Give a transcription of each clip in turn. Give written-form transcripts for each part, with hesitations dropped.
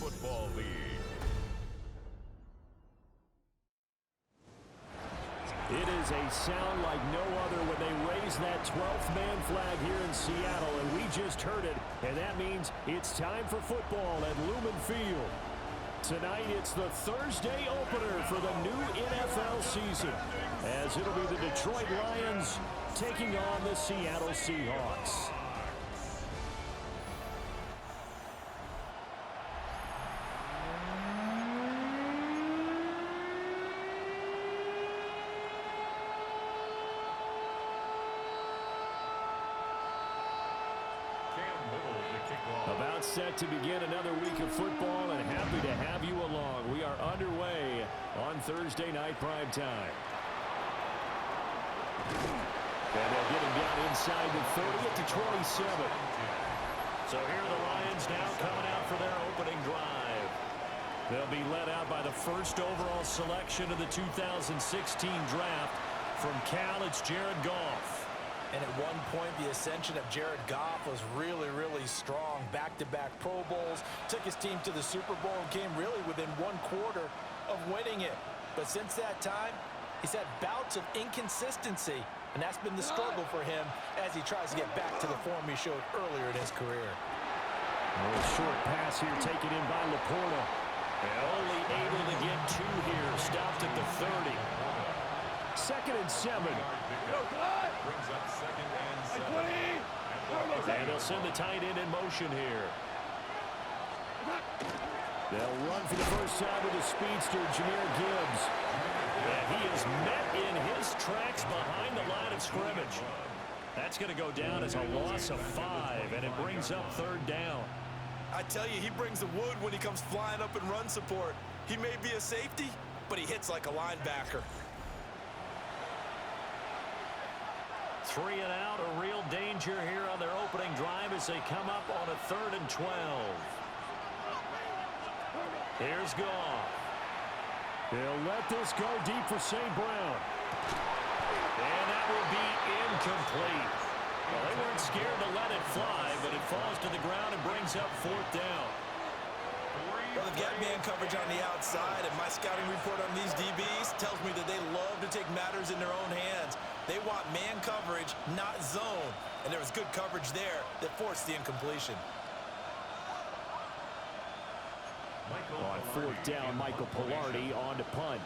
Football League. It is a sound like no other when they raise that 12th man flag here in Seattle, and we just heard it, and that means it's time for football at Lumen Field. Tonight, it's the Thursday opener for the new NFL season, as it'll be the Detroit Lions taking on the Seattle Seahawks. About set to begin another week of football, and happy to have you along. We are underway on Thursday night primetime. And they'll get him down inside the 30 at the 27. So here are the Lions now coming out for their opening drive. They'll be led out by the first overall selection of the 2016 draft. From Cal, it's Jared Goff. And at one point, the ascension of Jared Goff was really, really strong. Back-to-back Pro Bowls, took his team to the Super Bowl, and came really within one quarter of winning it. But since that time, he's had bouts of inconsistency, and that's been the struggle for him as he tries to get back to the form he showed earlier in his career. A short pass here taken in by Laporta. And only able to get two here. Stopped at the 30. 2nd and 7. Brings up 2nd and 7. And they'll send the tight end in motion here. They'll run for the first time with the speedster, Jahmyr Gibbs. And he is met in his tracks behind the line of scrimmage. That's going to go down as a loss of 5, and it brings up 3rd down. I tell you, he brings the wood when he comes flying up in run support. He may be a safety, but he hits like a linebacker. 3 and out, a real danger here on their opening drive as they come up on a 3rd and 12. Here's Goff. They'll let this go deep for St. Brown. And that will be incomplete. Well, they weren't scared to let it fly, but it falls to the ground and brings up 4th down. Well, they've got man coverage on the outside, and my scouting report on these DBs tells me that they love to take matters in their own hands. They want man coverage, not zone. And there was good coverage there that forced the incompletion. On 4th down, Michael Pilardi on to punt.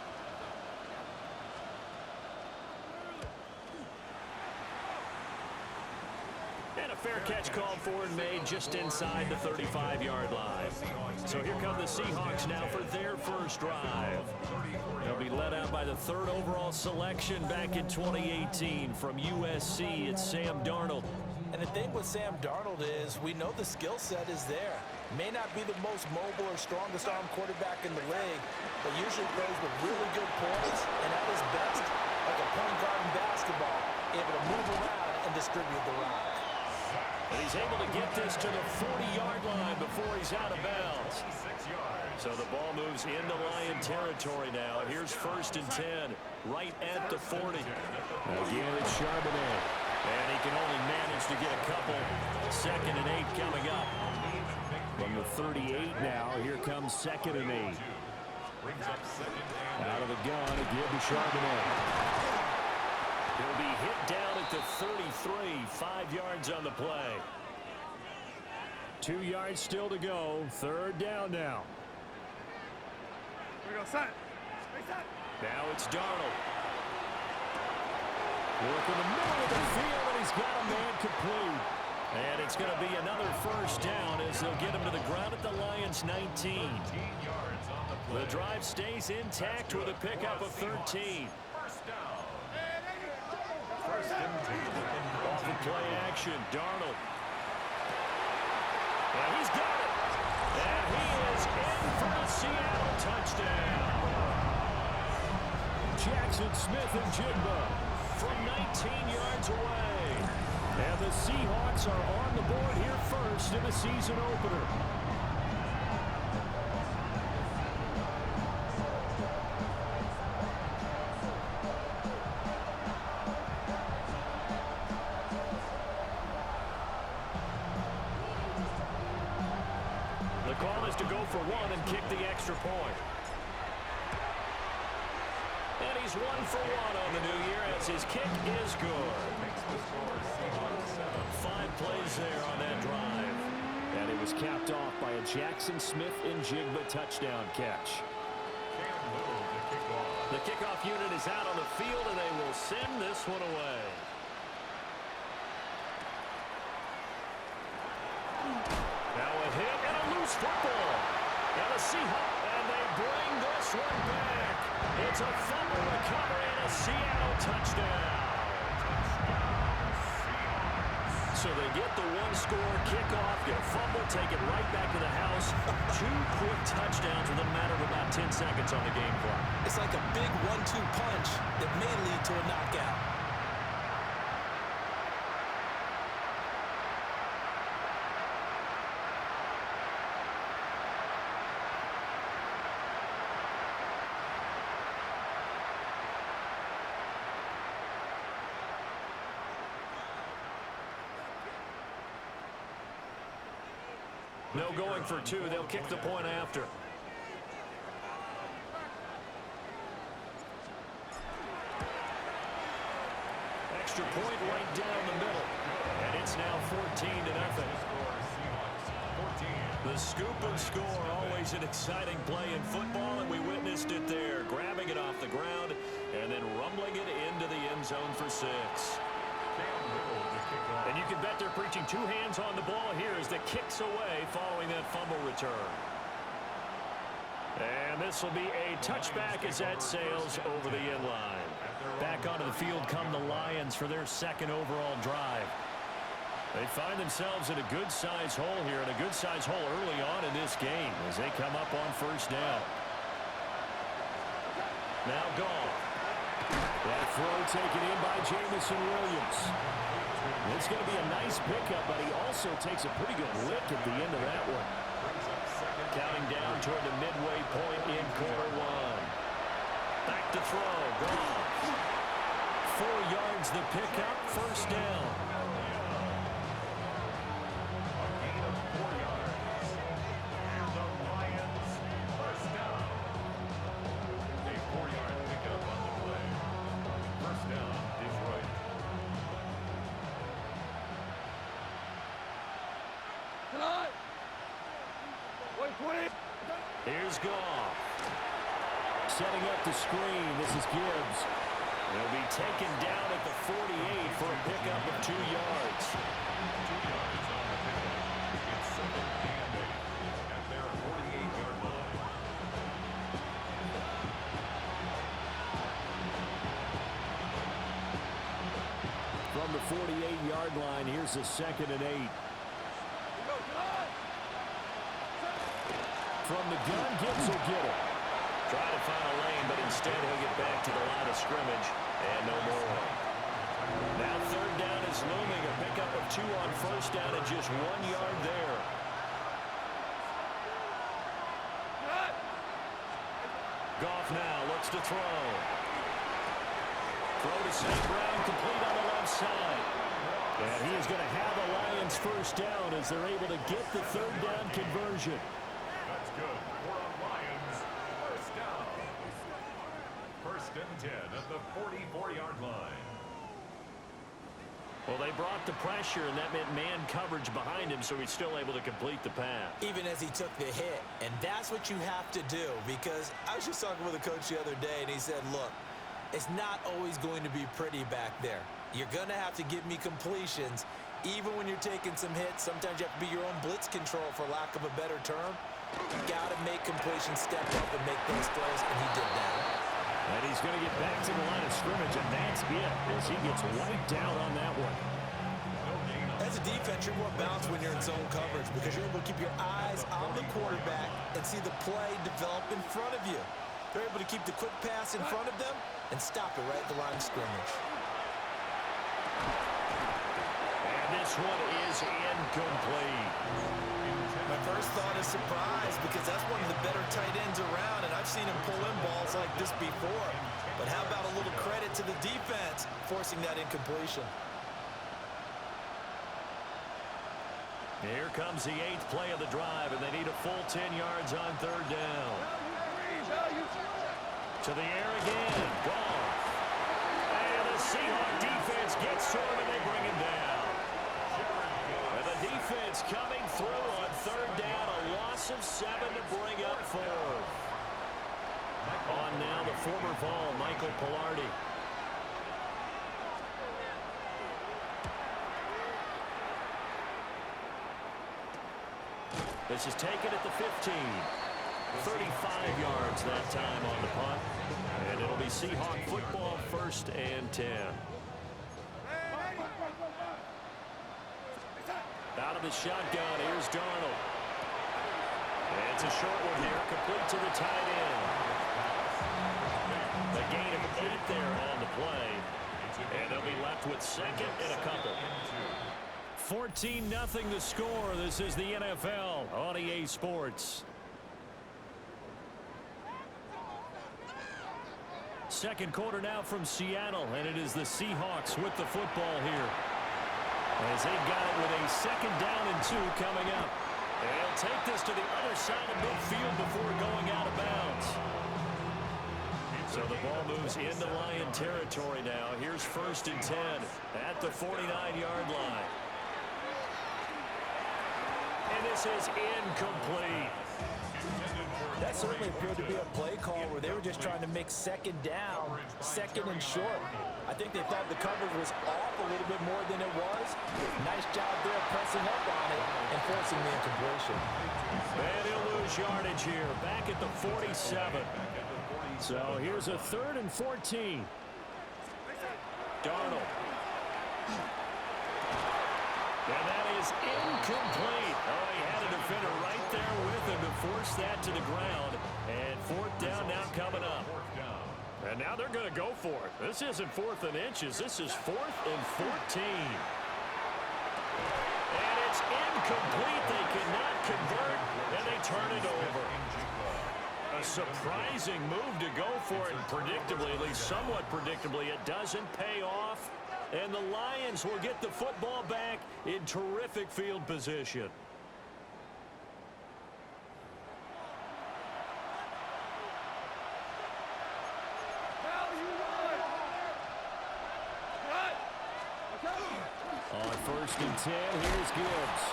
And a fair catch called for and made just inside the 35-yard line. So here come the Seahawks now for their first drive. They'll be led out by the 3rd overall selection back in 2018 from USC. It's Sam Darnold. And the thing with Sam Darnold is we know the skill set is there. May not be the most mobile or strongest arm quarterback in the league, but usually plays with really good points and at his best, like a point guard in basketball, able to move around and distribute the rock. And he's able to get this to the 40-yard line before he's out of bounds. So the ball moves into Lion territory now. Here's 1st and 10, right at the 40. Again, it's Charbonnet. And he can only manage to get a couple. 2nd and 8 coming up. From the 38 now, here comes 2nd and 8. Out of the gun, again to Charbonnet. He'll be hit down at the 33, 5 yards on the play. 2 yards still to go, 3rd down now. Here we go, set. Now it's Darnold. Work in the middle of the field, and he's got a man complete. And it's going to be another first down as they'll get him to the ground at the Lions' 19. The drive stays intact with a pickup of 13. Off the play action, Darnold. And he's got it. And he is in for a Seattle touchdown. Jackson Smith and Jigba from 19 yards away. And the Seahawks are on the board here first in the season opener. call is to go for one and kick the extra point. And he's 1 for 1 on the new year as his kick is good. 5 plays there on that drive. And it was capped off by a Jackson Smith-Njigba touchdown catch. The kickoff unit is out on the field, and they will send this one away. Now a hit and a loose football. And a Seahawks, and they bring this one back. It's a fumble recovery and a Seattle touchdown. So they get the one-score kickoff, get a fumble, take it right back to the house. 2 quick touchdowns within a matter of about 10 seconds on the game clock. It's like a big 1-2 punch that may lead to a knockout. No going for 2. They'll kick the point after. Extra point right down the middle. And it's now 14-0. The scoop and score, always an exciting play in football, and we witnessed it there. Grabbing it off the ground and then rumbling it into the end zone for 6. And you can bet they're preaching 2 hands on the ball here as the kick's away following that fumble return. And this will be a touchback as that sails over the end line. Back onto the field come the Lions for their 2nd overall drive. They find themselves in a good-sized hole here, and a good-sized hole early on in this game as they come up on 1st down. Now Goff. That throw taken in by Jameson Williams. It's going to be a nice pickup, but he also takes a pretty good lick at the end of that one. Counting down toward the midway point in quarter 1. Back to throw. Goff. 4 yards the pickup. 1st down. A gain of 4 yards. And the Lions 1st down. A 4-yard pickup on the play. 1st down, Detroit. Here's Goff. Setting up the screen. This is Gibbs. He'll be taken down at the 48 for a pickup of 2 yards. 2 yards on the pickup. It's 2nd and 8 at their 48-yard line. From the 48-yard line, here's the 2nd and 8. From the gun, Gibbs will get it. Try to find a lane, but instead he'll get back to the line of scrimmage and no more. Now 3rd down is looming. A pickup of 2 on 1st down and just 1 yard there. Goff now looks to throw. Throw to St. Brown, complete on the left side. And he is going to have a Lions 1st down as they're able to get the 3rd down conversion. That's good. For a Lions 1st down. 1st and 10 at the 44-yard line. Well, they brought the pressure, and that meant man coverage behind him, so he's still able to complete the pass. Even as he took the hit, and that's what you have to do, because I was just talking with a coach the other day, and he said, look, it's not always going to be pretty back there. You're going to have to give me completions. Even when you're taking some hits, sometimes you have to be your own blitz control, for lack of a better term. You got to make completions, step up, and make those throws, and he did that. And he's going to get back to the line of scrimmage, and that's it, as he gets wiped out on that one. As a defense, you're more balanced when you're in zone coverage because you're able to keep your eyes on the quarterback and see the play develop in front of you. They're able to keep the quick pass in front of them and stop it right at the line of scrimmage. And this one is incomplete. My first thought is surprise because that's one of the better tight ends around, and I've seen him pull in balls like this before. But how about a little credit to the defense forcing that incompletion? Here comes the 8th play of the drive, and they need a full 10 yards on 3rd down. To the air again. Gone. And the Seahawk defense gets to him, and they bring him down. And the defense coming through on 3rd down. A loss of 7 to bring up 4th. On now the former Vol, Michael Pilardi. This is taken at the 15. 35 yards that time on the punt. And it'll be Seahawk football, 1st and 10. Out of the shotgun, here's Darnold. And it's a short one here, complete to the tight end. The gain of 8 there on the play. And they'll be left with 2nd and a couple. 14-0 the score. This is the NFL on EA Sports. Second quarter now from Seattle, and it is the Seahawks with the football here. As they got it with a 2nd down and 2 coming up. They'll take this to the other side of midfield before going out of bounds. So the ball moves into Lion territory now. Here's 1st and 10 at the 49-yard line. And this is incomplete. That certainly appeared to be a play call where they were just trying to make 2nd down, 2nd and short. I think they thought the coverage was off a little bit more than it was. Nice job there pressing up on it and forcing the incompletion. And he'll lose yardage here, back at the 47. So here's a 3rd and 14. Darnold. And that is incomplete. Oh, he had a defender right there with him to force that to the ground. And 4th down now coming up. And now they're going to go for it. This isn't 4th and inches. This is 4th and 14. And it's incomplete. They cannot convert, and they turn it over. A surprising move to go for it, and predictably, at least somewhat predictably, it doesn't pay off. And the Lions will get the football back in terrific field position. On 1st and 10, here's Gibbs.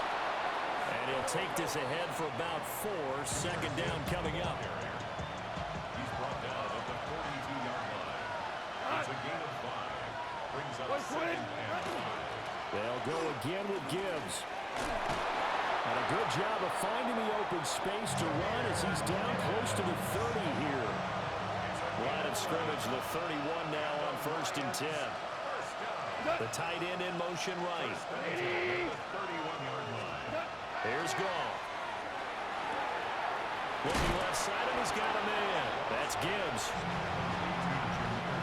And he'll take this ahead for about 4. 2nd down coming up. He's brought down at the 42-yard line. It's a gain of 5. Brings up 2nd and 5. They'll go again with Gibbs. And a good job of finding the open space to run as he's down close to the 30 here. Line of scrimmage, the 31 now on 1st and 10. The tight end in motion right. Here's Goff. Looking left side, and he's got a man. That's Gibbs.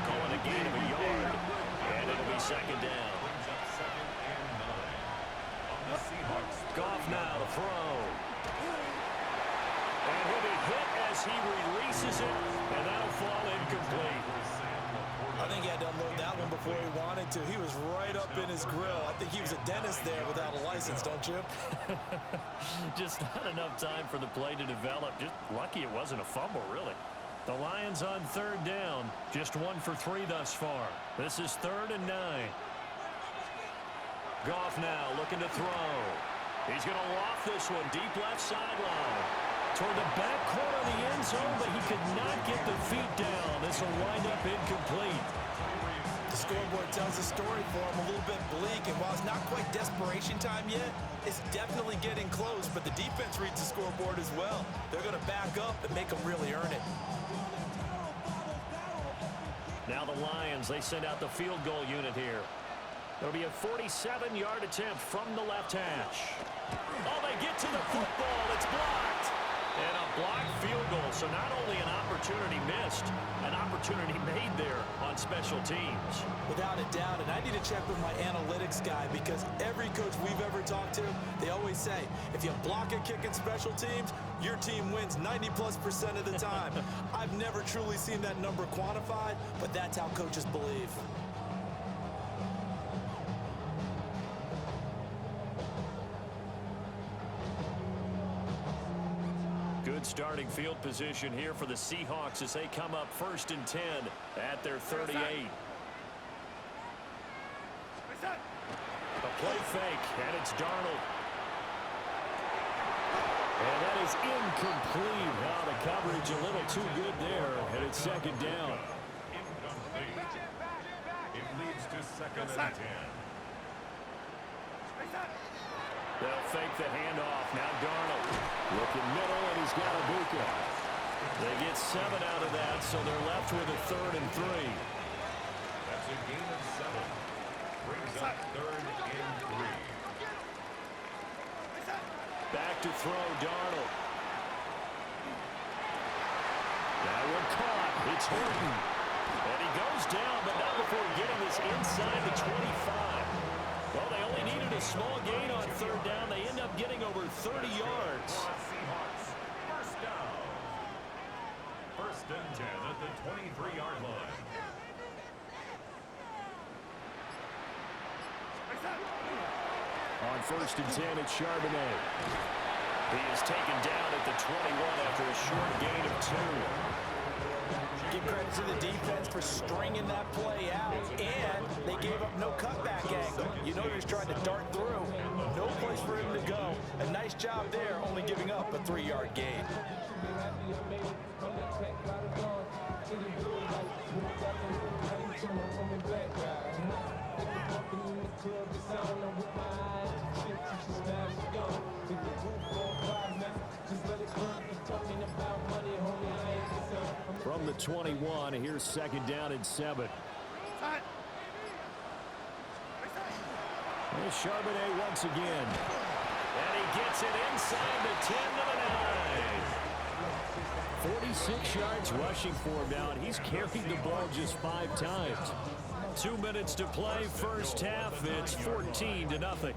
Calling a gain of a yard. And it'll be 2nd down. Goff now to throw. And he'll be hit as he releases it, and that'll fall incomplete. I think he had to unload that one before he wanted to. He was right up in his grill. I think he was a dentist there without a license, don't you? Just not enough time for the play to develop. Just lucky it wasn't a fumble, really. The Lions on 3rd down. Just 1 for 3 thus far. This is 3rd and 9. Goff now looking to throw. He's going to loft this one deep left sideline. Toward the back corner of the end zone, but he could not get the feet down. This will wind up incomplete. The scoreboard tells a story for him, a little bit bleak, and while it's not quite desperation time yet, it's definitely getting close, but the defense reads the scoreboard as well. They're going to back up and make them really earn it. Now the Lions, they send out the field goal unit here. It'll be a 47-yard attempt from the left hash. Oh, they get to the football. It's blocked. And a blocked field goal. So not only an opportunity missed, an opportunity made there on special teams. Without a doubt, and I need to check with my analytics guy because every coach we've ever talked to, they always say, if you block a kick in special teams, your team wins 90+% of the time. I've never truly seen that number quantified, but that's how coaches believe. good starting field position here for the Seahawks as they come up 1st and 10 at their 38. A play fake, and it's Darnold. And that is incomplete. Wow, the coverage a little too good there, and it's 2nd down. Incomplete. It leads to 2nd and 10. They'll fake the handoff. Now Darnold. Looking middle, and he's got a Ibuka. They get 7 out of that, so they're left with a 3rd and 3. That's a gain of 7. Brings up 3rd and 3. Back to throw, Darnold. That one caught. It's Horton. And he goes down, but not before getting this inside the 25. Well, they only needed a small gain on 3rd down. They end up getting over 30 yards. Seahawks, 1st down. 1st and 10 at the 23-yard line. On 1st and 10, it's Charbonnet. He is taken down at the 21 after a short gain of 2. Give credit to the defense for stringing that play out, and they gave up no cutback angle. You know, he's trying to dart through. No place for him to go. A nice job there, only giving up a 3-yard gain. From the 21, here's 2nd down and 7. There's Charbonnet once again. And he gets it inside the 10 to the 9. 46 yards rushing for him now, and he's carried the ball just 5 times. 2 minutes to play, 1st half. It's 14-0.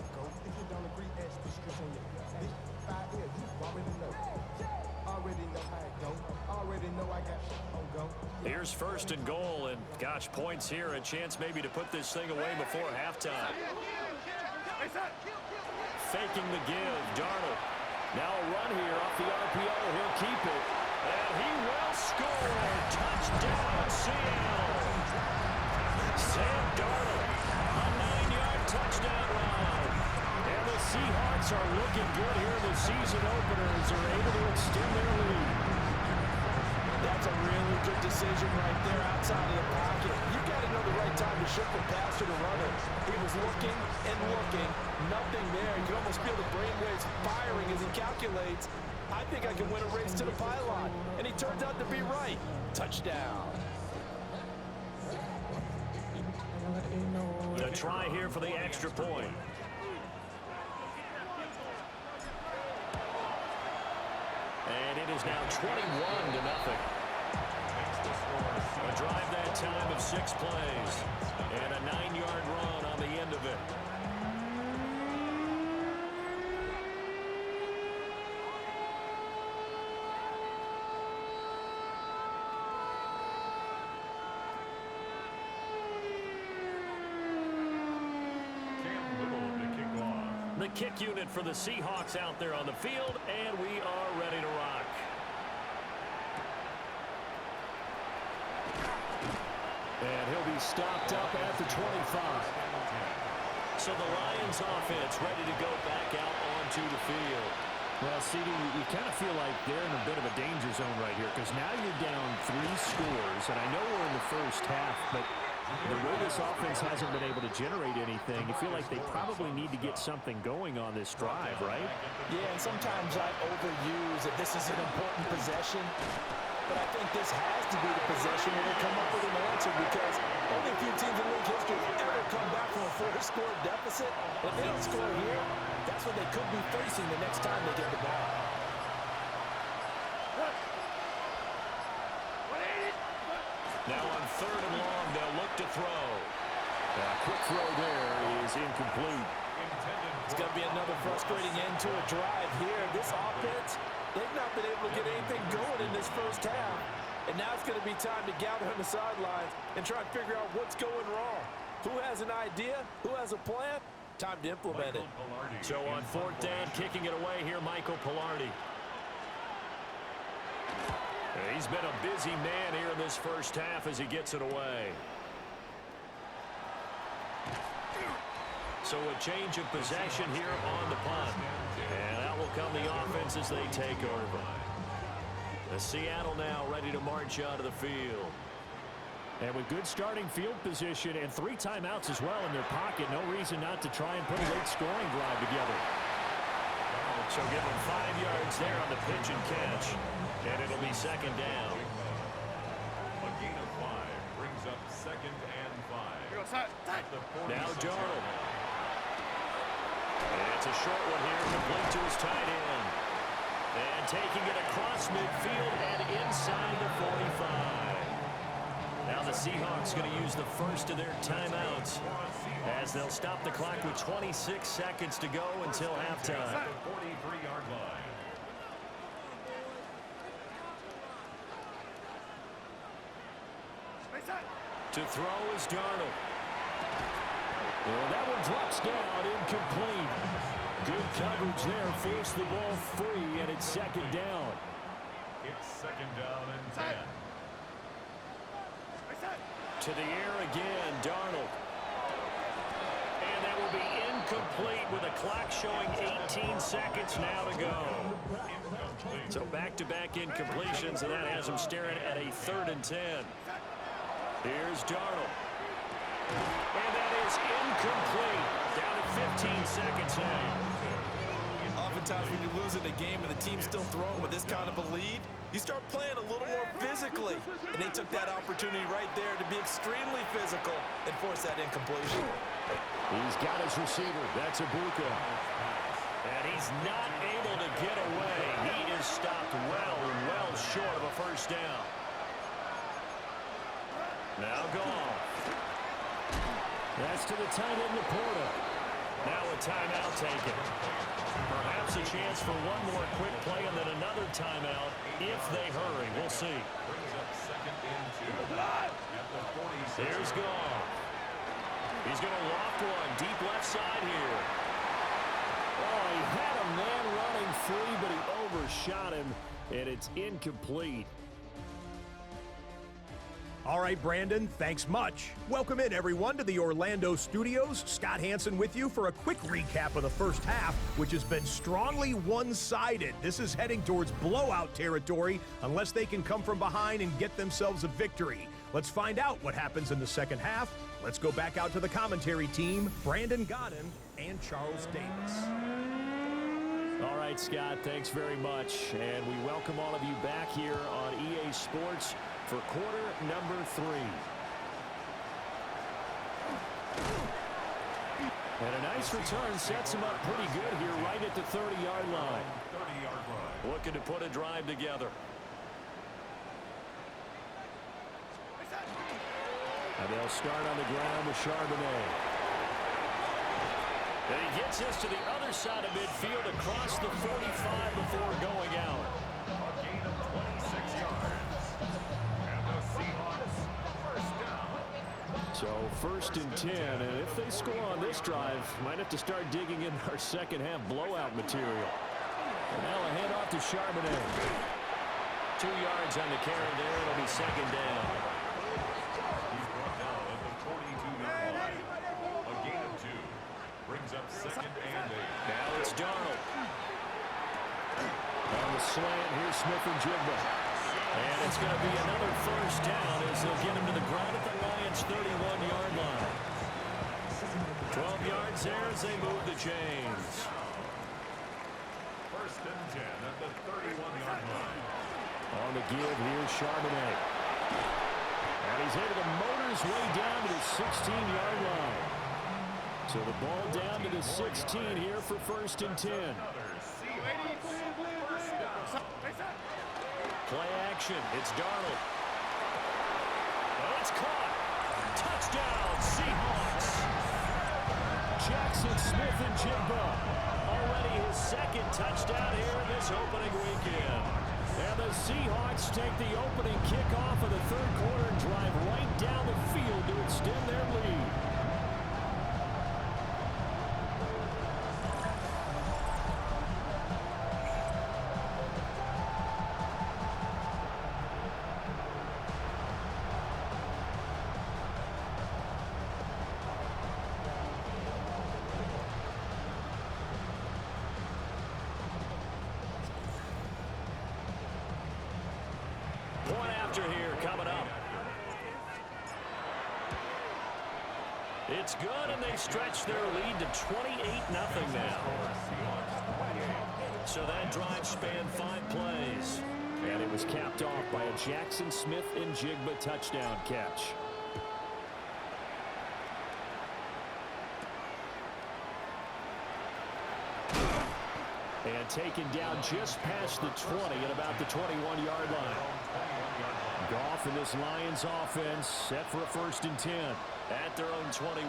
Here's 1st and goal, and gosh, points here, a chance maybe to put this thing away before halftime. Faking the give, Darnold. Now a run here off the RPO, he'll keep it, and he will score. Touchdown, Seattle. Sam Darnold, a 9-yard touchdown run. And the Seahawks are looking good here in the season openers. Are able to extend their lead. That's a really good decision right there outside of the pocket. You've got to know the right time to shift the passer to runner. He was looking and looking. Nothing there. You can almost feel the brainwaves firing as he calculates. I think I can win a race to the pylon. And he turns out to be right. Touchdown. The try here for the extra point. And it is now 21-0. A drive that time of 6 plays. And a 9-yard run on the end of it. The kick unit for the Seahawks out there on the field, and we are ready to rock. And he'll be stopped up at the 25. So the Lions offense ready to go back out onto the field. Well, CD, you kind of feel like they're in a bit of a danger zone right here because now you're down 3 scores, and I know we're in the first half, but the way this offense hasn't been able to generate anything, you feel like they probably need to get something going on this drive, right? Yeah, and sometimes I overuse that this is an important possession, but I think this has to be the possession where they come up with an answer because only a few teams in league history have ever come back from a 4-score deficit. If they don't score here, that's what they could be facing the next time they get the ball. Now on 3rd and long, they'll look to throw. A quick throw there is incomplete. It's going to be another frustrating end to a drive here. This offense, they've not been able to get anything going in this first half. And now it's going to be time to gather on the sidelines and try and figure out what's going wrong. Who has an idea? Who has a plan? Time to implement it. So on 4th down, kicking it away here, Michael Pilardi. He's been a busy man here in this first half as he gets it away. So a change of possession here on the punt. And out will come the offense as they take over. The Seattle now ready to march out of the field. And with good starting field position and 3 timeouts as well in their pocket, no reason not to try and put a late scoring drive together. So give him 5 yards there on the pitch and catch. And it'll be second down. A gain of 5 brings up second and 5. Now Darnold. It's a short one here, complete to his tight end. And taking it across midfield and inside the 45. Now the Seahawks going to use the first of their timeouts as they'll stop the clock with 26 seconds to go until halftime. 43-yard line. To throw is Darnold. Well, that one drops down, incomplete. Good coverage there, forced the ball free, and it's second down. It's second down and 10. To the air again, Darnold. And that will be incomplete with a clock showing 18 seconds now to go. So back-to-back incompletions, and that has him staring at a 3rd and 10. Here's Darnold. And that is incomplete. Down to 15 seconds now. Oftentimes when you're losing a game and the team's still throwing with this kind of a lead, you start playing a little more physically. And they took that opportunity right there to be extremely physical and force that incompletion. He's got his receiver. That's Ibuka. And he's not able to get away. He is stopped well short of a first down. Now gone. That's to the tight end, Laporta. Now a timeout taken. Perhaps a chance for one more quick play and then another timeout if they hurry. We'll see. There's Goff. He's going to loft one deep left side here. Oh, he had a man running free, but he overshot him, and it's incomplete. All right, Brandon, thanks much. Welcome in, everyone, to the Orlando studios. Scott Hansen with you for a quick recap of the first half, which has been strongly one-sided. This is heading towards blowout territory unless they can come from behind and get themselves a victory. Let's find out what happens in the second half. Let's go back out to the commentary team, Brandon Godden and Charles Davis. All right, Scott, thanks very much. And we welcome all of you back here on EA Sports for quarter number 3. And a nice return sets him up pretty good here right at the 30-yard line. 30-yard line. Looking to put a drive together. And they'll start on the ground with Charbonnet. And he gets this to the other side of midfield across the 45 before going out. A gain of 26 yards. And the Seahawks first down. So 1st and 10, and if they score on this drive, might have to start digging in our second half blowout material. And now a handoff to Charbonnet. 2 yards on the carry there. It'll be second down. He's brought down at the 42-yard line. A gain of 2 brings up second and 8. Now it's Darnold. On the slant, here's Smith and Jigba. And it's going to be another first down as they'll get him to the ground at the Lions' 31-yard line. 12 yards there as they move the chains. First and 10 at the 31-yard line. On the give, here's Charbonnet. And he's able to motor his way down to the 16-yard line. So the ball down to the 16 here for 1st and 10. Play action. It's Darnold. Oh, it's caught. Touchdown, Seahawks. Jackson Smith and Jigba. Already his second touchdown here this opening weekend. And the Seahawks take the opening kickoff of the 3rd quarter and drive right down the field to extend their lead. after here coming up. It's good, and they stretch their lead to 28-0 now. So that drive spanned 5 plays. And it was capped off by a Jackson Smith-Njigba touchdown catch. And taken down just past the 20 at about the 21-yard line. Goff and this Lions offense set for a 1st and 10. At their own 21.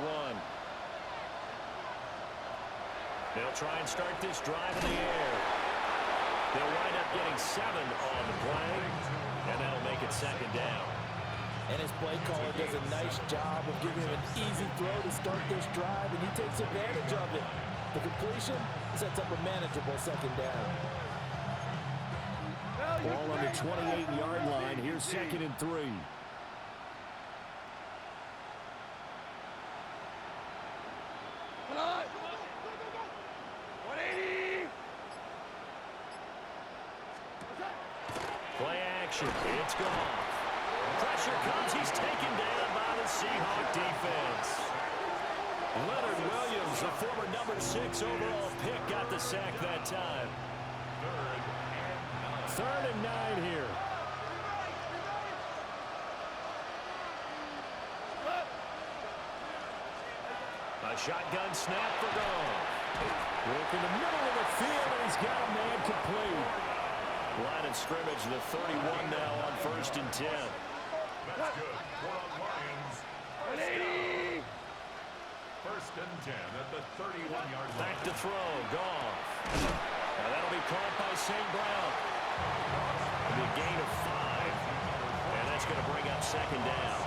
They'll try and start this drive in the air. They'll wind up getting 7 on the play, and that'll make it 2nd down. And his play caller does a nice job of giving him an easy throw to start this drive, and he takes advantage of it. The completion sets up a manageable 2nd down. Ball on the 28-yard line. Here's 2nd and 3. Play action. It's gone. Pressure comes. He's taken down by the Seahawk defense. Leonard Williams, the former number 6 overall pick, got the sack that time. 3rd and 9 here. A shotgun snap for Goff. Work in the middle of the field, and he's got a man complete. Line of scrimmage, the 31 now on 1st and 10. That's good. For the Lions. 180. 1st and 10 at the 31-yard line. Back to throw. Goff. Now that'll be caught by St. Brown. It'll be a gain of 5. And that's going to bring up 2nd down.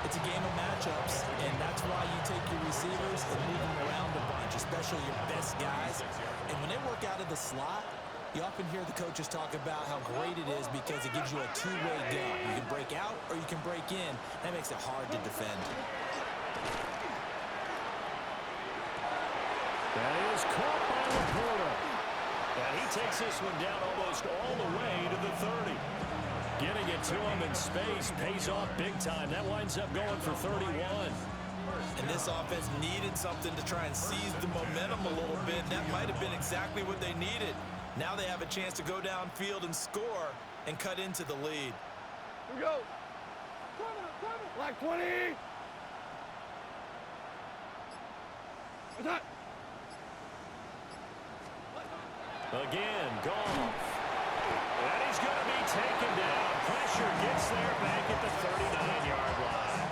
It's a game of matchups, and that's why you take your receivers and move them around a bunch, especially your best guys. And when they work out of the slot, you often hear the coaches talk about how great it is because it gives you a two-way go. You can break out or you can break in. That makes it hard to defend. That is caught by Laporta. And he takes this one down almost all the way to the 30. Getting it to him in space pays off big time. That winds up going for 31. And this offense needed something to try and seize the momentum a little bit. That might have been exactly what they needed. Now they have a chance to go downfield and score and cut into the lead. Here we go. Black 20. Attack. Again, Goff. And he's going to be taken down. Pressure gets there back at the 39-yard line.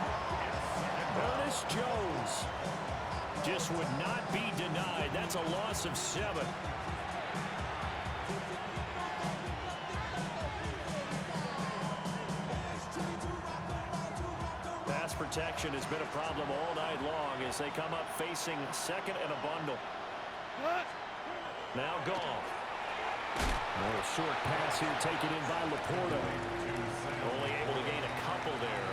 Ernest Jones Just would not be denied. That's a loss of 7. Pass protection has been a problem all night long as they come up facing 2nd and a bundle. Now Goff. a short pass here taken in by Laporta. Only able to gain a couple there.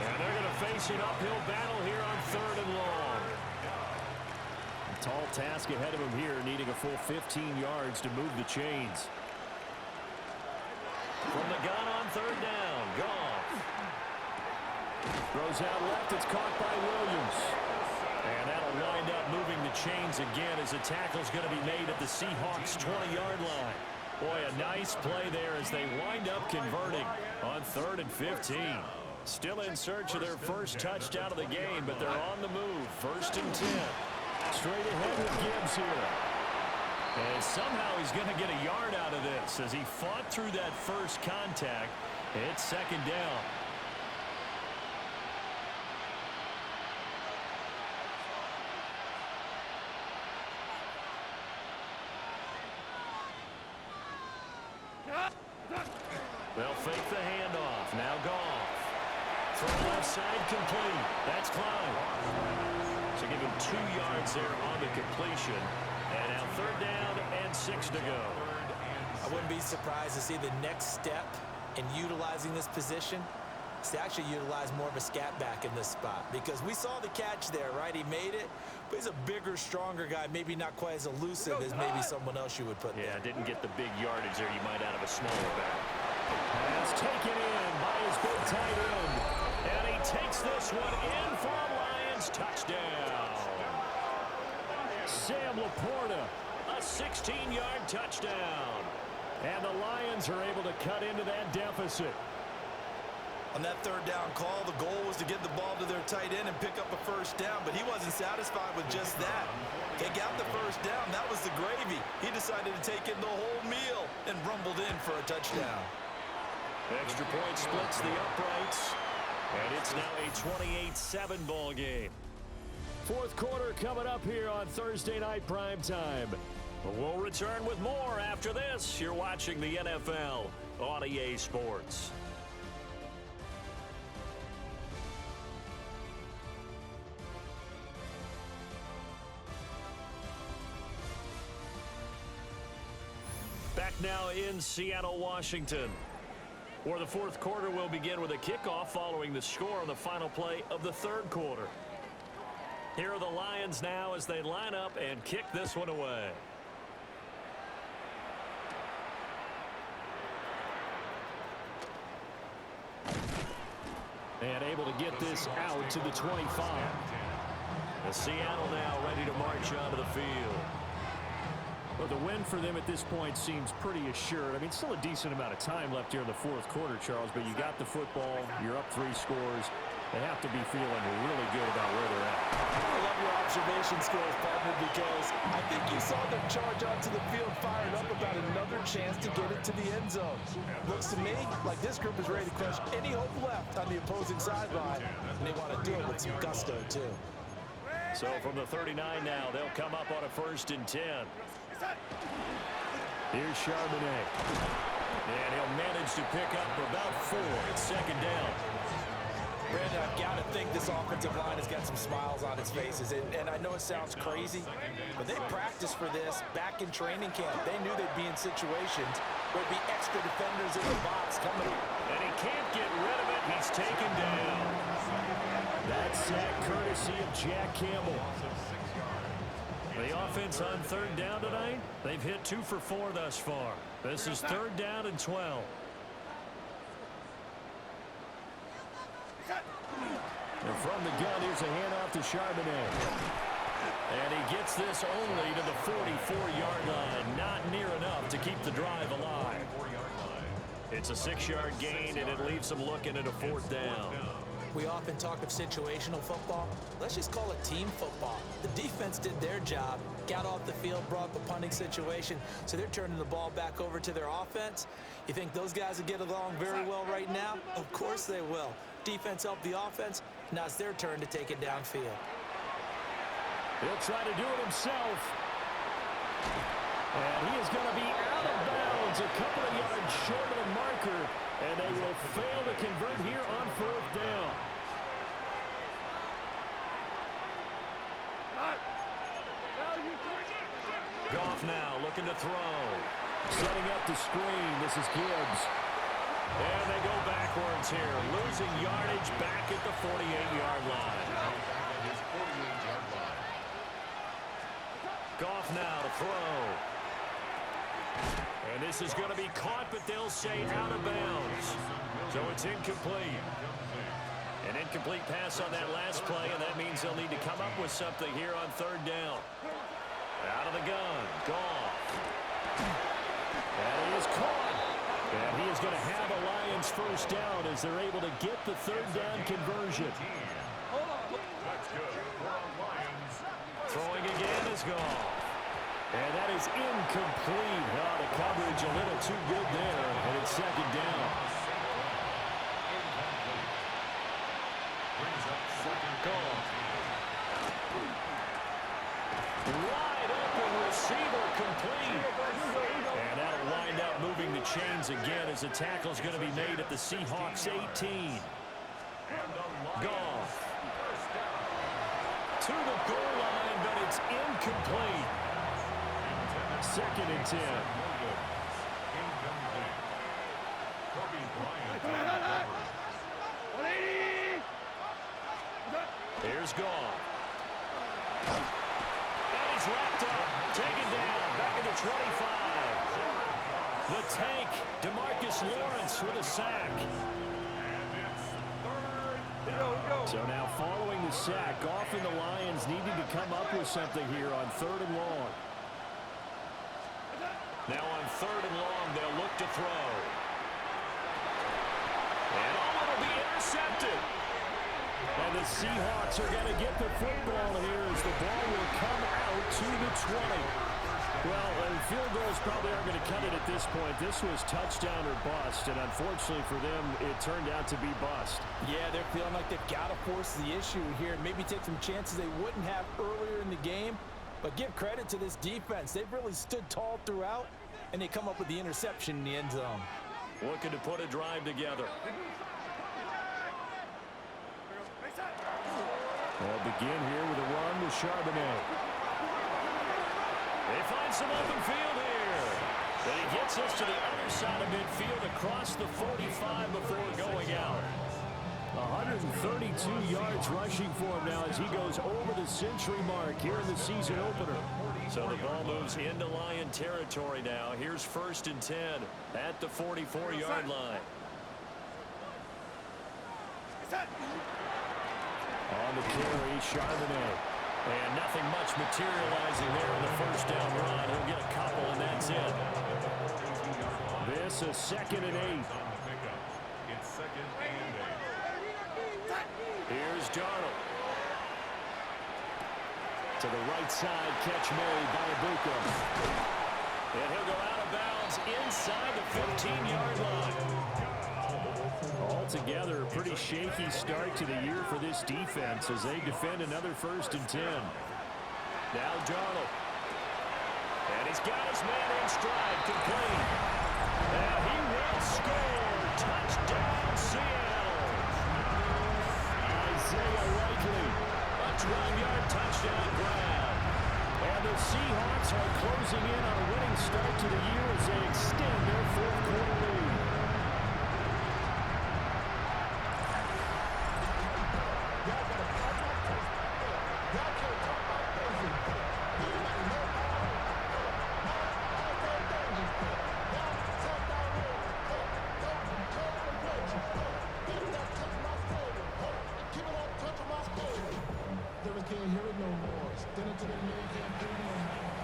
And they're going to face an uphill battle here on 3rd and long. A tall task ahead of him here, needing a full 15 yards to move the chains. From the gun on 3rd down, Goff. Throws out left, it's caught by Williams. And that'll wind up moving the chains again as the tackle's going to be made at the Seahawks' 20-yard line. Boy, a nice play there as they wind up converting on 3rd and 15. Still in search of their first touchdown of the game, but they're on the move. 1st and 10. Straight ahead with Gibbs here. And somehow he's going to get a yard out of this as he fought through that first contact. It's 2nd down. They'll fake the handoff. Now Goff. Throw left side complete. That's Klein. So give him 2 yards there on the completion. And now 3rd down and 6 to go. I wouldn't be surprised to see the next step in utilizing this position is to actually utilize more of a scat back in this spot, because we saw the catch there, right? He made it, but he's a bigger, stronger guy, maybe not quite as elusive as maybe someone else you would put there. Yeah, didn't get the big yardage there you might out of a smaller back. Pass taken in by his big tight end. And he takes this one in for a Lions touchdown. Sam Laporta, a 16-yard touchdown. And the Lions are able to cut into that deficit. On that third down call, the goal was to get the ball to their tight end and pick up a first down, but he wasn't satisfied with just that. They got the first down. That was the gravy. He decided to take in the whole meal and rumbled in for a touchdown. Extra point splits the uprights, and it's now a 28-7 ball game. Fourth quarter coming up here on Thursday Night Primetime. We'll return with more after this. You're watching the NFL on EA Sports. Back now in Seattle, Washington, where the fourth quarter will begin with a kickoff following the score on the final play of the third quarter. Here are the Lions now as they line up and kick this one away. And able to get this out to the 25. The Seattle now ready to march onto the field. Well, the win for them at this point seems pretty assured. I mean, still a decent amount of time left here in the fourth quarter, Charles, but you got the football, you're up 3 scores. They have to be feeling really good about where they're at. I love your observation skills, partner, because I think you saw them charge onto the field fired up about another chance to get it to the end zone. Looks to me like this group is ready to crush any hope left on the opposing sideline, and they want to do it with some gusto, too. So from the 39 now, they'll come up on a 1st and 10. Here's Charbonnet. And he'll manage to pick up about 4. It's 2nd down. Brandon, I've got to think this offensive line has got some smiles on its faces. And I know it sounds crazy, but they practiced for this back in training camp. They knew they'd be in situations where there'd be extra defenders in the box coming. And he can't get rid of it. He's taken down. That's sack courtesy of Jack Campbell. The offense on 3rd down tonight, they've hit 2 for 4 thus far. This is 3rd down and 12. And from the gun, here's a handoff to Charbonnet. And he gets this only to the 44-yard line. Not near enough to keep the drive alive. It's a 6-yard gain, and it leaves them looking at a 4th down. We often talk of situational football. Let's just call it team football. The defense did their job, got off the field, brought up a punting situation, so they're turning the ball back over to their offense. You think those guys will get along very well right now? Of course they will. Defense helped the offense. Now it's their turn to take it downfield. He'll try to do it himself. And he is going to be out of bounds a couple of yards short of the marker. And they will fail to convert here on 4th down. Goff now looking to throw. Setting up the screen. This is Gibbs. And they go backwards here, losing yardage back at the 48-yard line. Goff now to throw. And this is going to be caught, but they'll say out of bounds. So it's incomplete. An incomplete pass on that last play, and that means they'll need to come up with something here on 3rd down. Out of the gun, Goff. And he is caught. And he is going to have a Lions 1st down as they're able to get the 3rd down conversion. Throwing again is Goff. And that is incomplete. Oh, the coverage a little too good there, and it's 2nd down. Wide open receiver complete. And that'll wind up moving the chains again as the tackle's going to be made at the Seahawks 18. Goff to the goal line, but it's incomplete. 2nd and 10. Here's Goff. And he's wrapped up, taken down, back at the 25. The tank, DeMarcus Lawrence with a sack. So now following the sack, Goff and the Lions needing to come up with something here on 3rd and long. Now on 3rd and long, they'll look to throw. And it'll be intercepted. And the Seahawks are going to get the football here as the ball will come out to the 20. Well, field goals probably aren't going to cut it at this point. This was touchdown or bust, and unfortunately for them, it turned out to be bust. Yeah, they're feeling like they've got to force the issue here and maybe take some chances they wouldn't have earlier in the game. But give credit to this defense. They've really stood tall throughout, and they come up with the interception in the end zone. Looking to put a drive together. They'll begin here with a run with Charbonnet. They find some open field here. But he gets us to the other side of midfield across the 45 before going out. 132 yards rushing for him now as he goes over the century mark here in the season opener. So the ball moves into Lion territory now. Here's 1st and 10 at the 44-yard line. On the carry, Charbonnet. And nothing much materializing there in the first down run. He'll get a couple, and that's it. This is 2nd and 8. It's 2nd and 8. Here's Darnold. To the right side, catch made by Ibuka. And he'll go out of bounds inside the 15-yard line. Altogether, a pretty shaky start to the year for this defense as they defend another 1st and 10. Now Darnold. And he's got his man in stride, complete. And he will score. Touchdown, Seattle. Isaiah Likely. A 12-yard touchdown grab. And the Seahawks are closing in on a winning start to the year as they extend their 4th quarter lead.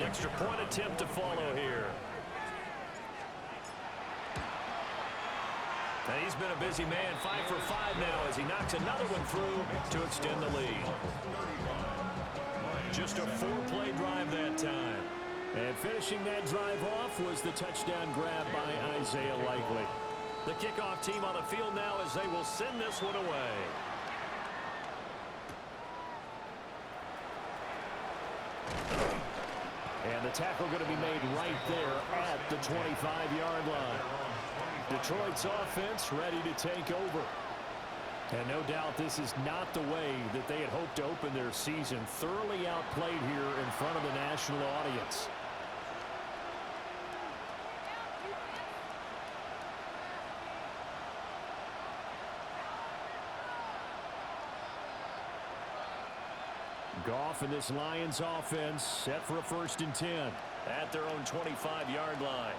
Extra point attempt to follow here. And he's been a busy man, 5 for 5 now as he knocks another one through to extend the lead. Just a 4-play drive that time. And finishing that drive off was the touchdown grab by Isaiah Likely. The kickoff team on the field now as they will send this one away. And the tackle going to be made right there at the 25-yard line. Detroit's offense ready to take over. And no doubt this is not the way that they had hoped to open their season. Thoroughly outplayed here in front of the national audience. Goff and this Lions offense set for a 1st and 10. At their own 25-yard line.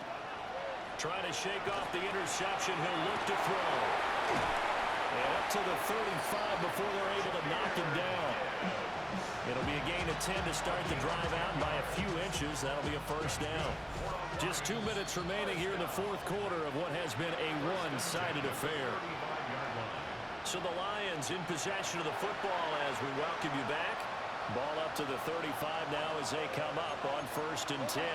Trying to shake off the interception. He'll look to throw. And up to the 35 before they're able to knock him down. It'll be a gain of 10 to start the drive out. By a few inches, that'll be a 1st down. Just 2 minutes remaining here in the 4th quarter of what has been a one-sided affair. So the Lions in possession of the football as we welcome you back. Ball up to the 35 now as they come up on 1st and 10.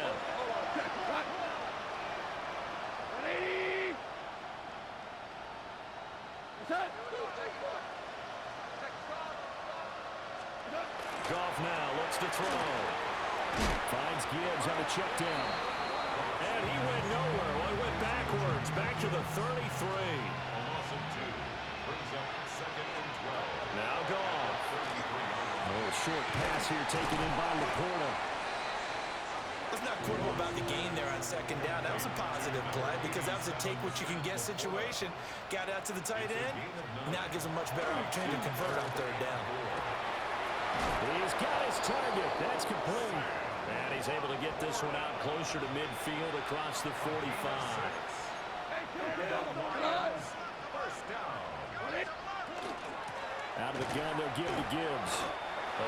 Goff now looks to throw. Finds Gibbs on the check down. And he went nowhere. Well, he went backwards. Back to the 33. A loss of 2 brings up 2nd and 12. Now Goff. A short pass here taken in by Laporta. Let's not quibble about the gain there on 2nd down. That was a positive play because that was a take-what-you-can-get situation. Got out to the tight end. Now it gives him much better opportunity to convert on 3rd down. He's got his target. That's complete. And he's able to get this one out closer to midfield across the 45. First down. Out of the gun, they'll give to Gibbs.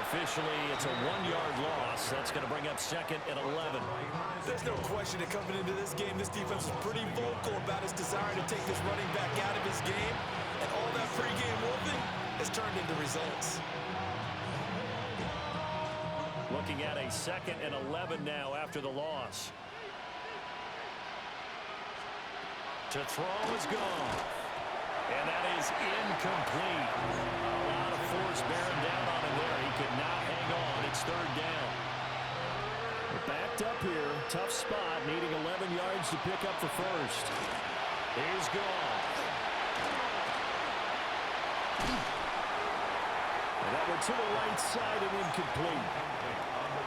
Officially, it's a 1-yard loss. That's going to bring up 2nd and 11. There's no question that coming into this game, this defense is pretty vocal about its desire to take this running back out of his game. And all that pregame whooping has turned into results. Looking at a 2nd and 11 now after the loss. To throw is gone. And that is incomplete. A lot of force bearing down on him there. He could not hang on. It's 3rd down. We're backed up here. Tough spot. Needing 11 yards to pick up the first. Here's gone. And that one to the right side and incomplete.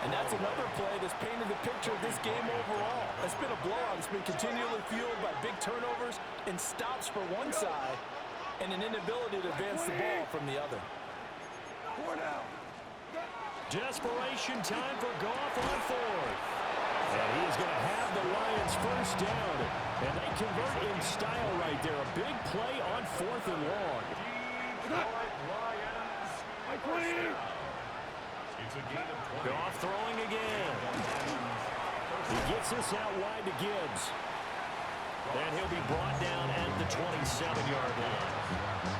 And that's another play that's painted the picture of this game overall. It's been a blowout. It's been continually fueled by big turnovers and stops for one side and an inability to advance the ball from the other. Desperation time for Goff on 4th. And he is going to have the Lions first down. And they convert in style right there. A big play on 4th and long. Goff throwing again. He gets this out wide to Gibbs. And he'll be brought down at the 27-yard line.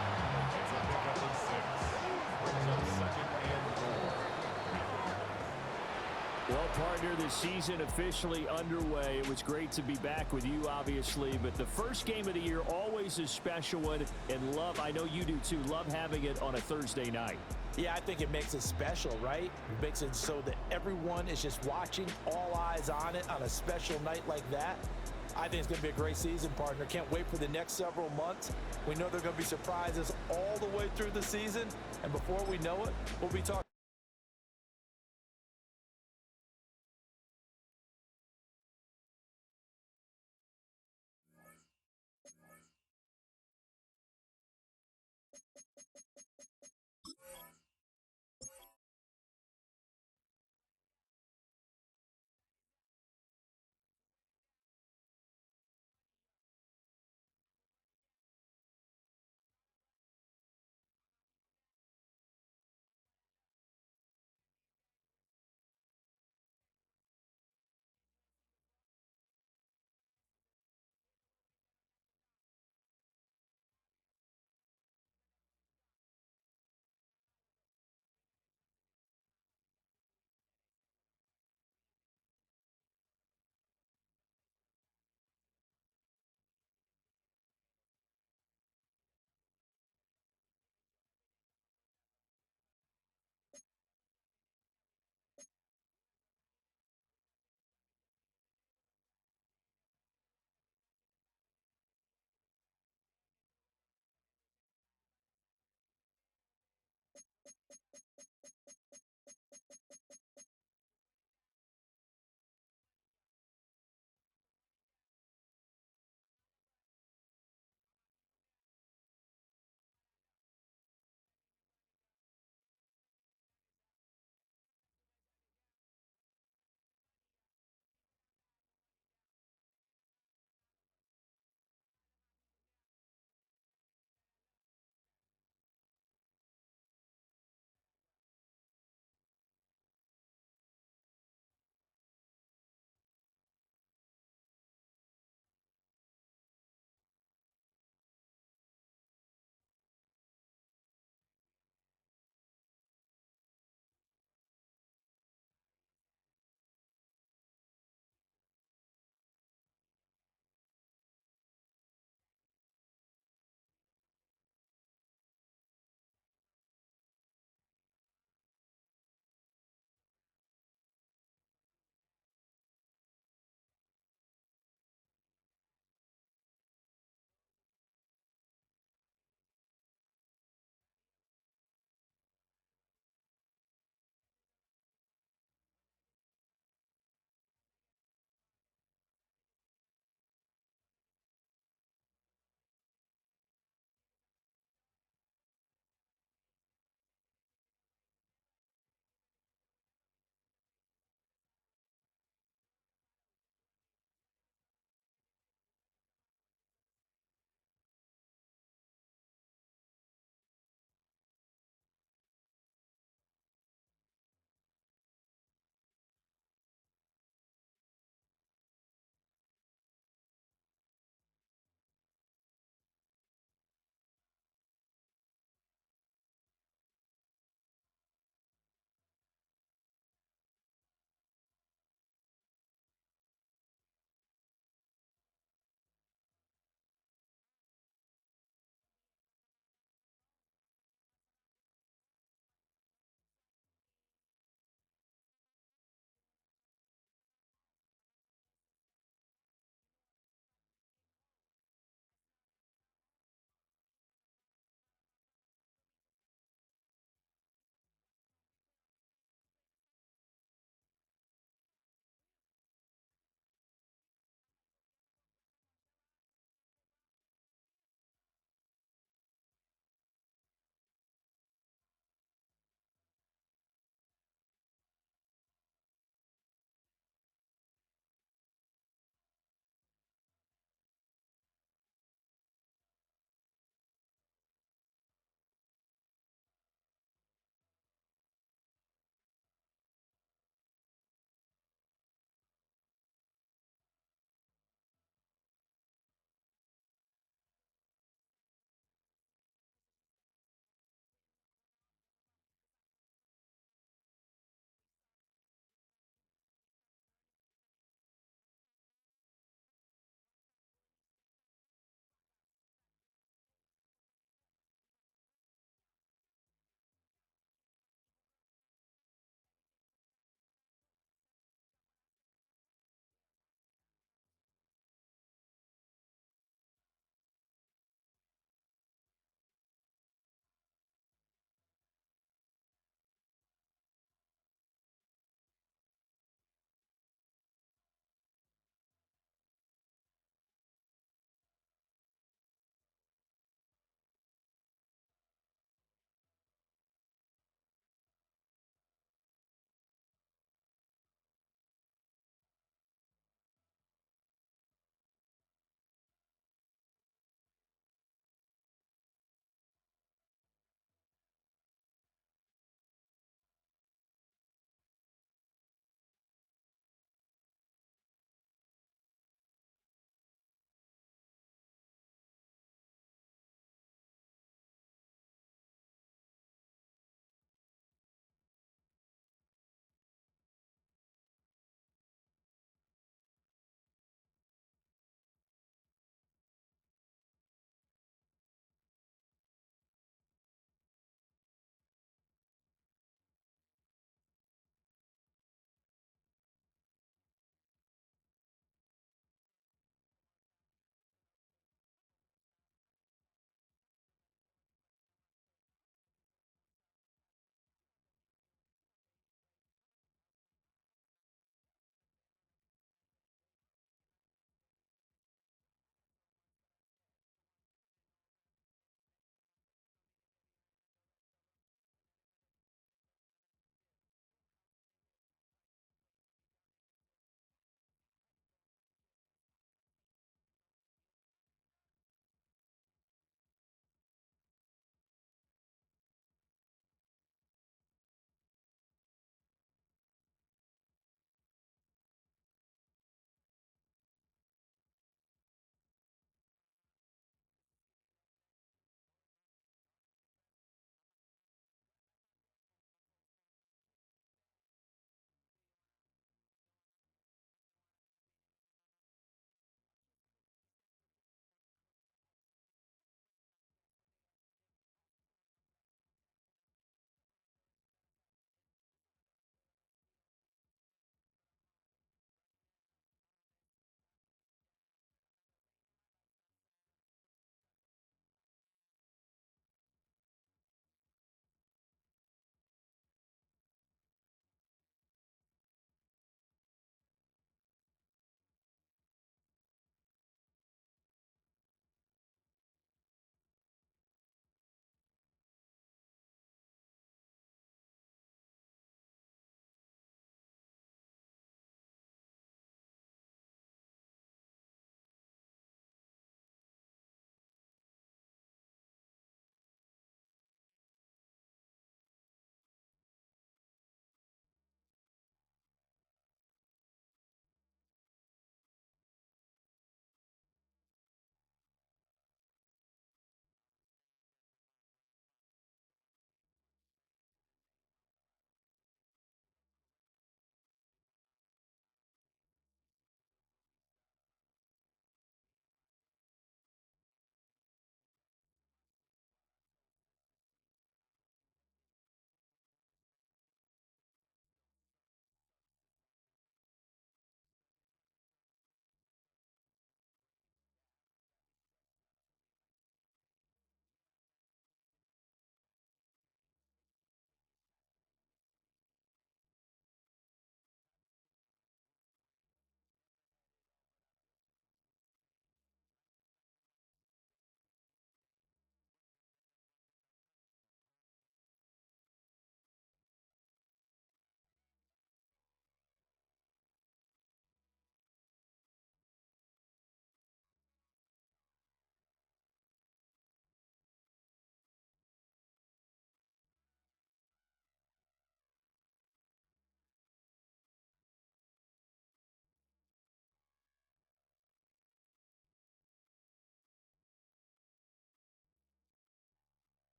Well, partner, the season officially underway. It was great to be back with you, obviously, but the first game of the year always a special one, and love, I know you do too, love having it on a Thursday night. Yeah, I think it makes it special, right? It makes it so that everyone is just watching, all eyes on it on a special night like that. I think it's going to be a great season, partner. Can't wait for the next several months. We know there are going to be surprises all the way through the season, and before we know it, we'll be talking